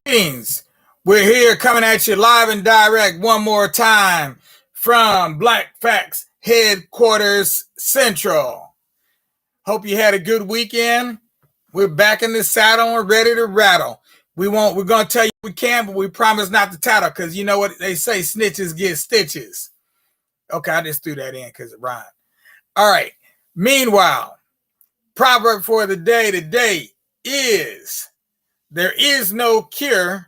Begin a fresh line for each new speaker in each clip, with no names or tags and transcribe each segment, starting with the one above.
Greetings. We're here coming at you live and direct one more time from Black Facts Headquarters Central. Hope you had a good weekend. We're back in the saddle and ready to rattle. We're going to tell you we can, but we promise not to tattle because you know what they say, snitches get stitches. Okay, I just threw that in because it rhymed. All right. Meanwhile, proverb for the day today is, there is no cure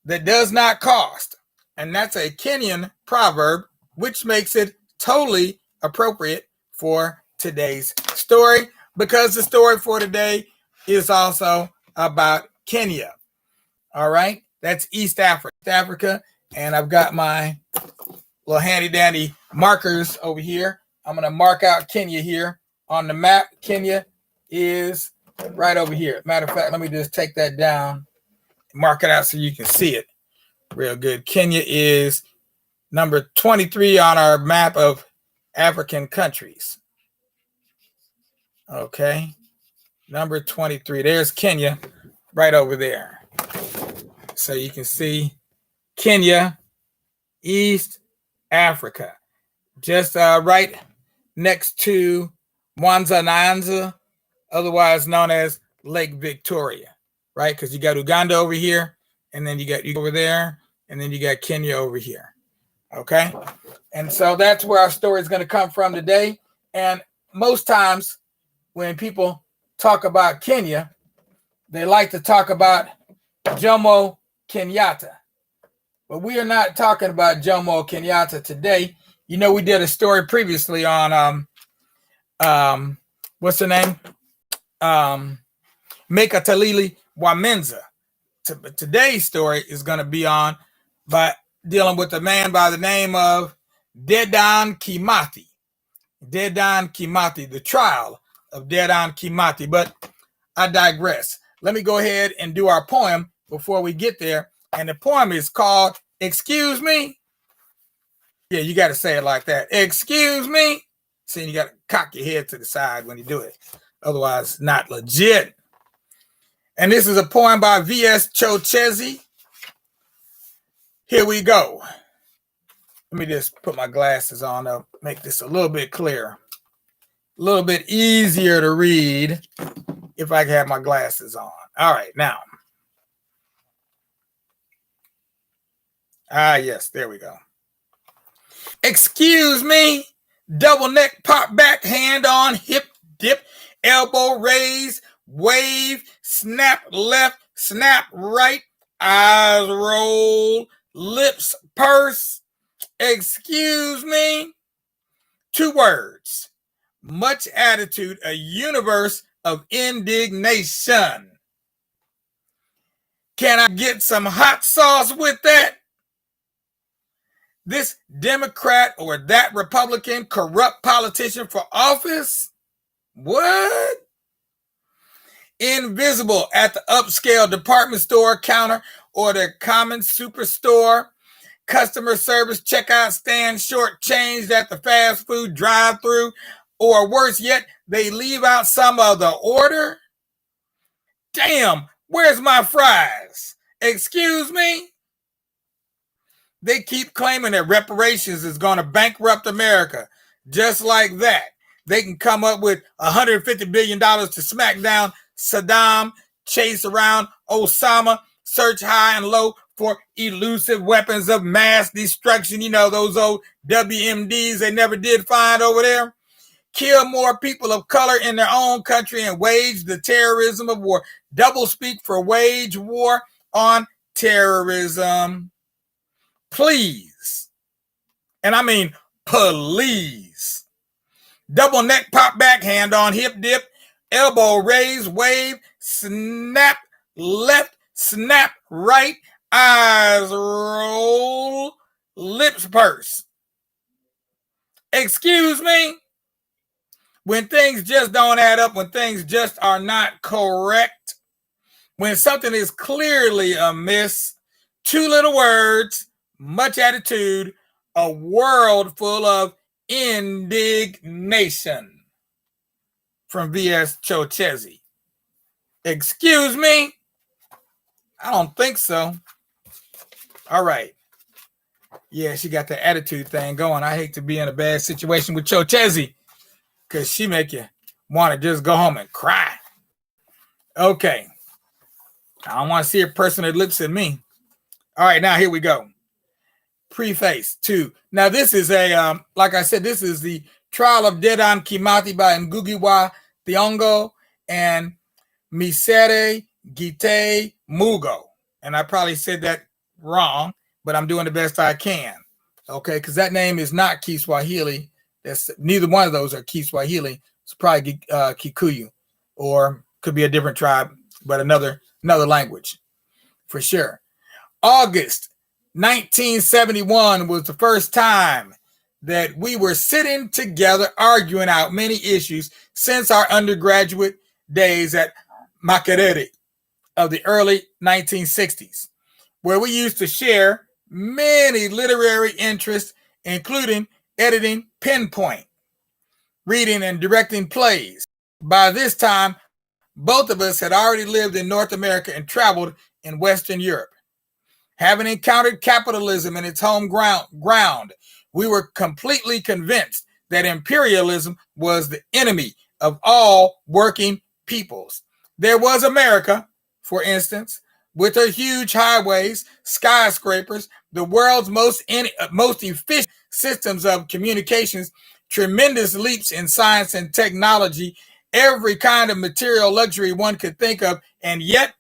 that does not cost. And that's a Kenyan proverb, which makes it totally appropriate for today's story, because the story for today is also about Kenya. All right, that's East Africa. And I've got my little handy dandy markers over here. I'm going to mark out Kenya here on the map. Kenya is right over here. Matter of fact, let me just take that down, mark it out so you can see it real good. Kenya is number 23 on our map of African countries. Okay, number 23. There's Kenya right over there. So you can see Kenya, East Africa, just right next to Mwanza, otherwise known as Lake Victoria, right? Because you got Uganda over here, and then you got over there, and then you got Kenya over here. Okay, and so that's where our story is going to come from today. And most times when people talk about Kenya, they like to talk about Jomo Kenyatta. But we are not talking about Jomo Kenyatta today. You know, we did a story previously on what's the name? Mekatalili Wamenza. Today's story is going to be on by dealing with a man by the name of Dedan Kimathi. Dedan Kimathi, the trial of Dedan Kimathi. But I digress. Let me go ahead and do our poem before we get there. And the poem is called Excuse Me. Yeah, you got to say it like that. Excuse me. See, you got to cock your head to the side when you do it. Otherwise, not legit. And this is a poem by V.S. Chochezi. Here we go. Let me just put my glasses on to make this a little bit clearer. A little bit easier to read if I can have my glasses on. All right, now. Yes, there we go. Excuse me. Double neck, pop back, hand on hip, dip, elbow raise, wave, snap left, snap right, eyes roll, lips purse. Excuse me. 2 words. Much attitude, a universe of indignation. Can I get some hot sauce with that? This Democrat or that Republican corrupt politician for office? What? Invisible at the upscale department store counter or the common superstore. Customer service checkout stand shortchanged at the fast food drive-thru, or worse yet, they leave out some of the order. Damn, where's my fries? Excuse me? They keep claiming that reparations is going to bankrupt America. Just like that, they can come up with $150 billion to smack down Saddam, chase around Osama, search high and low for elusive weapons of mass destruction. You know, those old WMDs they never did find over there. Kill more people of color in their own country and wage the terrorism of war. Double speak for wage war on terrorism. Please. And I mean, please. Double neck, pop back, hand on hip dip, elbow raise, wave, snap left, snap right, eyes roll, lips purse. Excuse me? When things just don't add up, when things just are not correct, when something is clearly amiss, 2 little words, much attitude, a world full of indignation. From V.S. Chochezi. Excuse me? I don't think so. All right. Yeah, she got the attitude thing going. I hate to be in a bad situation with Chochezi because she make you want to just go home and cry. Okay. I don't want to see a person that looks at me. All right, now here we go. Preface 2. Now this is like I said, this is the trial of Dedan Kimathi by Ngugi wa Thiongo and Misere Gite Mugo. And I probably said that wrong, but I'm doing the best I can. Okay, because that name is not Kiswahili. That's neither one of those are Kiswahili. It's probably Kikuyu, or could be a different tribe, but another language for sure. August 1971 was the first time that we were sitting together arguing out many issues since our undergraduate days at Makerere of the early 1960s, where we used to share many literary interests, including editing Pinpoint, reading and directing plays. By this time, both of us had already lived in North America and traveled in Western Europe. Having encountered capitalism in its home ground, we were completely convinced that imperialism was the enemy of all working peoples. There was America, for instance, with her huge highways, skyscrapers, the world's most efficient systems of communications, tremendous leaps in science and technology, every kind of material luxury one could think of, and yet,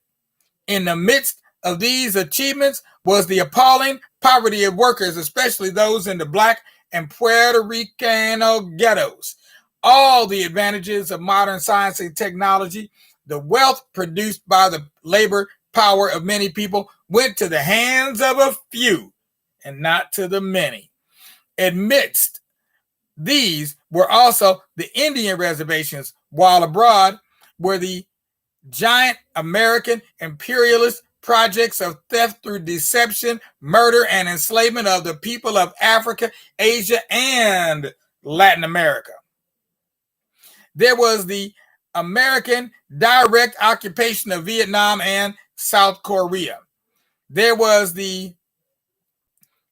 in the midst of these achievements was the appalling poverty of workers, especially those in the Black and Puerto Ricano ghettos. All the advantages of modern science and technology, the wealth produced by the labor power of many people, went to the hands of a few and not to the many. Amidst these were also the Indian reservations, while abroad were the giant American imperialist projects of theft through deception, murder, and enslavement of the people of Africa, Asia, and Latin America. There was the American direct occupation of Vietnam and South Korea. There was the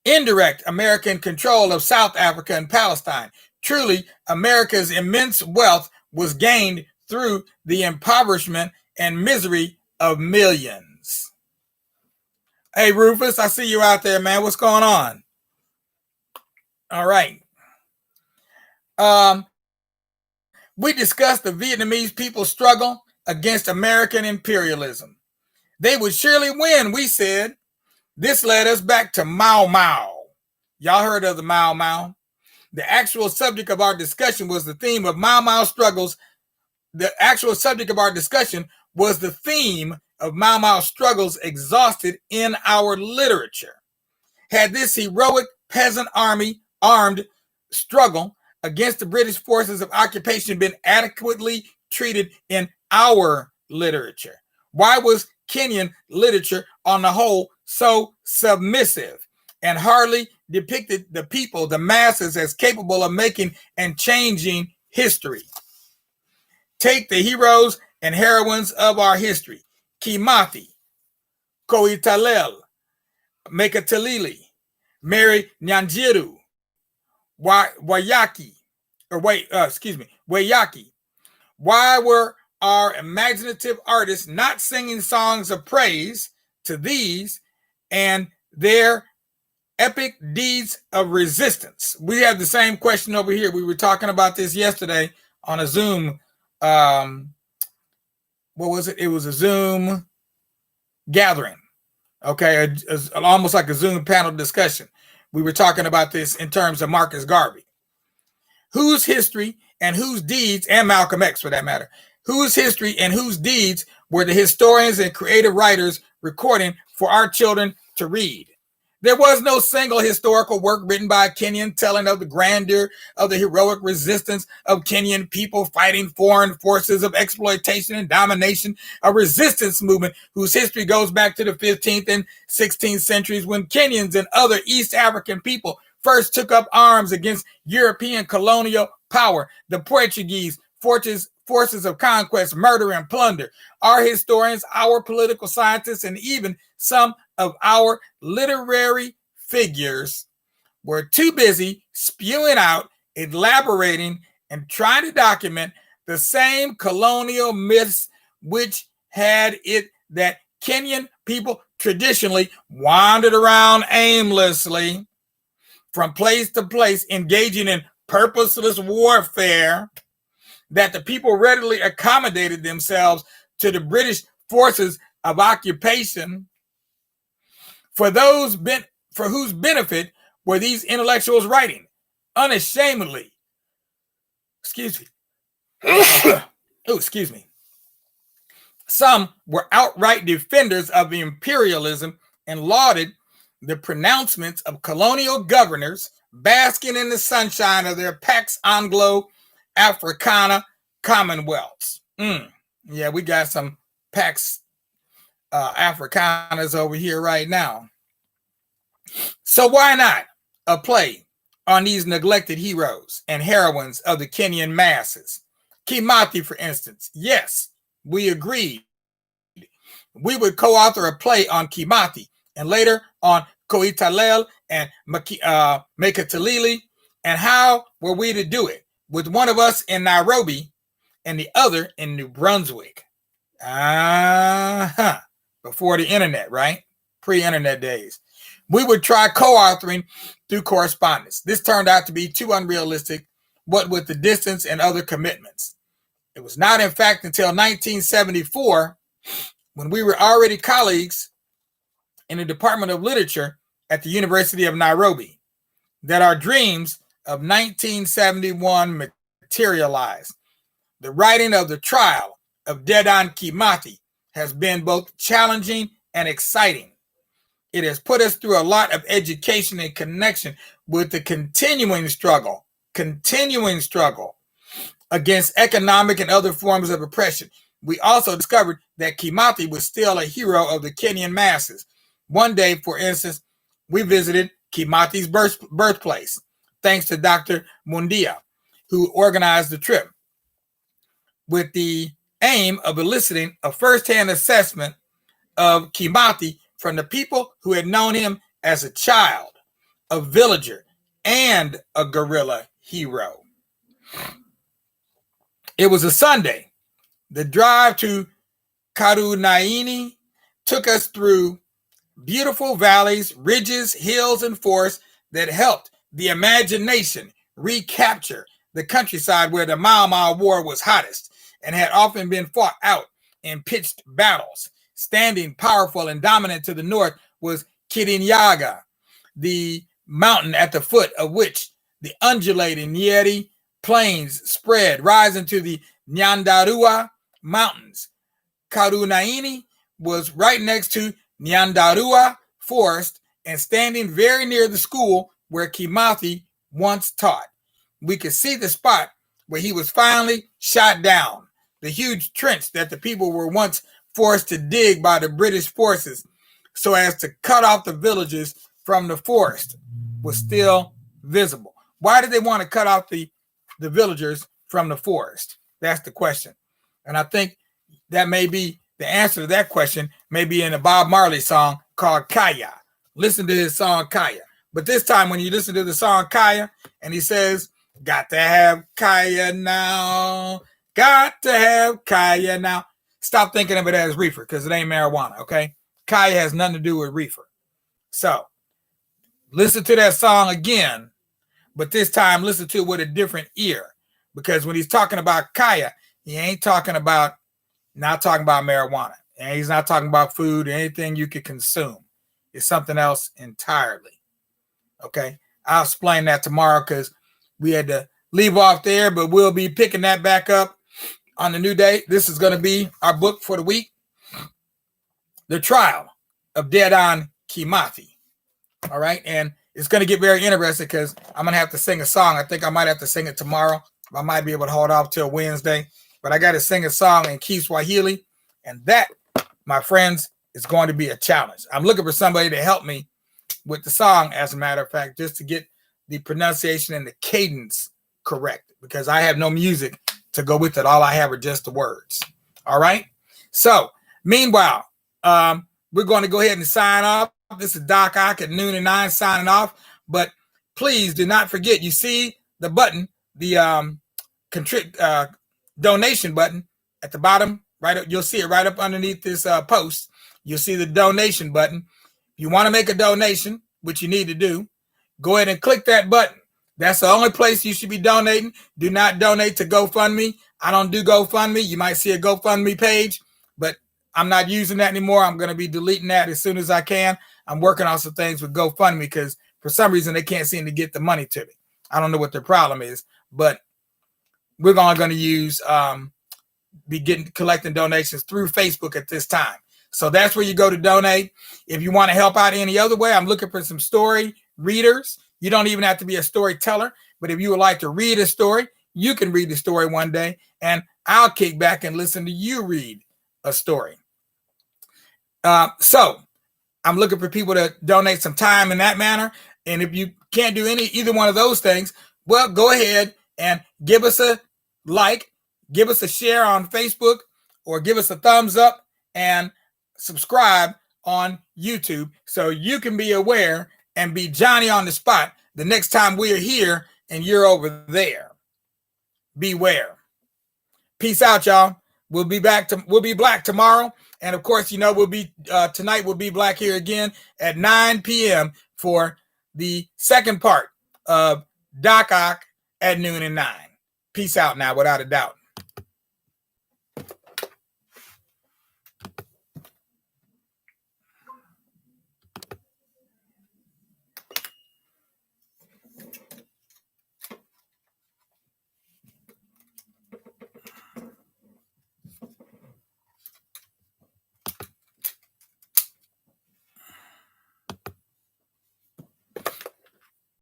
indirect American control of South Africa and Palestine. Truly, America's immense wealth was gained through the impoverishment and misery of millions. Hey, Rufus, I see you out there, man. What's going on? All right. We discussed the Vietnamese people's struggle against American imperialism. They would surely win, we said. This led us back to Mau Mau. Y'all heard of the Mau Mau? The actual subject of our discussion was the theme of Mau Mau struggles. The actual subject of our discussion was the theme of Mau Mau struggles exhausted in our literature. Had this heroic peasant army armed struggle against the British forces of occupation been adequately treated in our literature? Why was Kenyan literature on the whole so submissive and hardly depicted the people, the masses, as capable of making and changing history? Take the heroes and heroines of our history: Kimathi, Koitalel, Mekatalili, Mary Nyanjiru, Wayaki. Why were our imaginative artists not singing songs of praise to these and their epic deeds of resistance? We have the same question over here. We were talking about this yesterday on a Zoom. What was it? It was a Zoom gathering. Okay, almost like a Zoom panel discussion. We were talking about this in terms of Marcus Garvey. Whose history and whose deeds, and Malcolm X for that matter, whose history and whose deeds were the historians and creative writers recording for our children to read? There was no single historical work written by a Kenyan telling of the grandeur of the heroic resistance of Kenyan people fighting foreign forces of exploitation and domination, a resistance movement whose history goes back to the 15th and 16th centuries when Kenyans and other East African people first took up arms against European colonial power. The Portuguese, forces of conquest, murder, and plunder. Our historians, our political scientists, and even some of our literary figures were too busy spewing out, elaborating, and trying to document the same colonial myths which had it that Kenyan people traditionally wandered around aimlessly from place to place, engaging in purposeless warfare, that the people readily accommodated themselves to the British forces of occupation. For whose benefit were these intellectuals writing? Unashamedly. Excuse me. Oh, excuse me. Some were outright defenders of imperialism and lauded the pronouncements of colonial governors, basking in the sunshine of their Pax Anglo-Africana commonwealths. Yeah, we got some Pax Africanas over here right now. So why not a play on these neglected heroes and heroines of the Kenyan masses? Kimathi, for instance. Yes, we agreed. We would co-author a play on Kimathi and later on Koitalel and Mekatalili. And how were we to do it? With one of us in Nairobi and the other in New Brunswick. Before the internet, right? Pre-internet days. We would try co-authoring through correspondence. This turned out to be too unrealistic, what with the distance and other commitments. It was not, in fact, until 1974, when we were already colleagues in the Department of Literature at the University of Nairobi, that our dreams of 1971 materialized. The writing of the trial of Dedan Kimathi has been both challenging and exciting. It has put us through a lot of education in connection with the continuing struggle against economic and other forms of oppression. We also discovered that Kimathi was still a hero of the Kenyan masses. One day, for instance, we visited Kimathi's birthplace, thanks to Dr. Mundia, who organized the trip, with the aim of eliciting a first-hand assessment of Kimathi from the people who had known him as a child, a villager, and a guerrilla hero. It was a Sunday. The drive to Karunaini took us through beautiful valleys, ridges, hills, and forests that helped the imagination recapture the countryside where the Mau Mau War was hottest and had often been fought out in pitched battles. Standing powerful and dominant to the north was Kirinyaga, the mountain at the foot of which the undulating Nyeri plains spread, rising to the Nyandarua mountains. Karunaini was right next to Nyandarua Forest and standing very near the school where Kimathi once taught. We could see the spot where he was finally shot down. The huge trench that the people were once forced to dig by the British forces so as to cut off the villagers from the forest was still visible. Why did they want to cut off the villagers from the forest? That's the question. And I think that may be the answer to that question, may be in a Bob Marley song called Kaya. Listen to his song Kaya. But this time when you listen to the song Kaya and he says, got to have Kaya now, got to have Kaya now. Stop thinking of it as reefer because it ain't marijuana, okay? Kaya has nothing to do with reefer. So listen to that song again, but this time listen to it with a different ear, because when he's talking about Kaya, he ain't talking about, not talking about marijuana, and he's not talking about food or anything you could consume. It's something else entirely, okay? I'll explain that tomorrow because we had to leave off there, but we'll be picking that back up on the new day. This is going to be our book for the week, The Trial of Dedan Kimathi. All right, and it's going to get very interesting because I'm going to have to sing a song. I think I might have to sing it tomorrow. I might be able to hold off till Wednesday, but I got to sing a song in Kiswahili, and that, my friends, is going to be a challenge. I'm looking for somebody to help me with the song, as a matter of fact, just to get the pronunciation and the cadence correct, because I have no music to go with it. All I have are just the words. All right. So meanwhile, we're going to go ahead and sign off. This is Doc Ock at noon and 9 signing off. But please do not forget, you see the button, the donation button at the bottom, right up, you'll see it right up underneath this post. You'll see the donation button. If you want to make a donation, which you need to do, go ahead and click that button. That's the only place you should be donating. Do not donate to GoFundMe. I don't do GoFundMe. You might see a GoFundMe page, but I'm not using that anymore. I'm going to be deleting that as soon as I can. I'm working on some things with GoFundMe because for some reason they can't seem to get the money to me. I don't know what their problem is, but we're only going to use collecting donations through Facebook at this time. So that's where you go to donate. If you want to help out any other way, I'm looking for some story readers. You don't even have to be a storyteller, but if you would like to read a story, you can read the story one day, and I'll kick back and listen to you read a story. So I'm looking for people to donate some time in that manner. And if you can't do either one of those things, well, go ahead and give us a like, give us a share on Facebook, or give us a thumbs up and subscribe on YouTube so you can be aware and be Johnny on the spot the next time we're here and you're over there. Beware. Peace out, y'all. We'll be black tomorrow. And of course, we'll be tonight we'll be black here again at 9 p.m. for the second part of Doc Ock at noon and 9. Peace out now, without a doubt.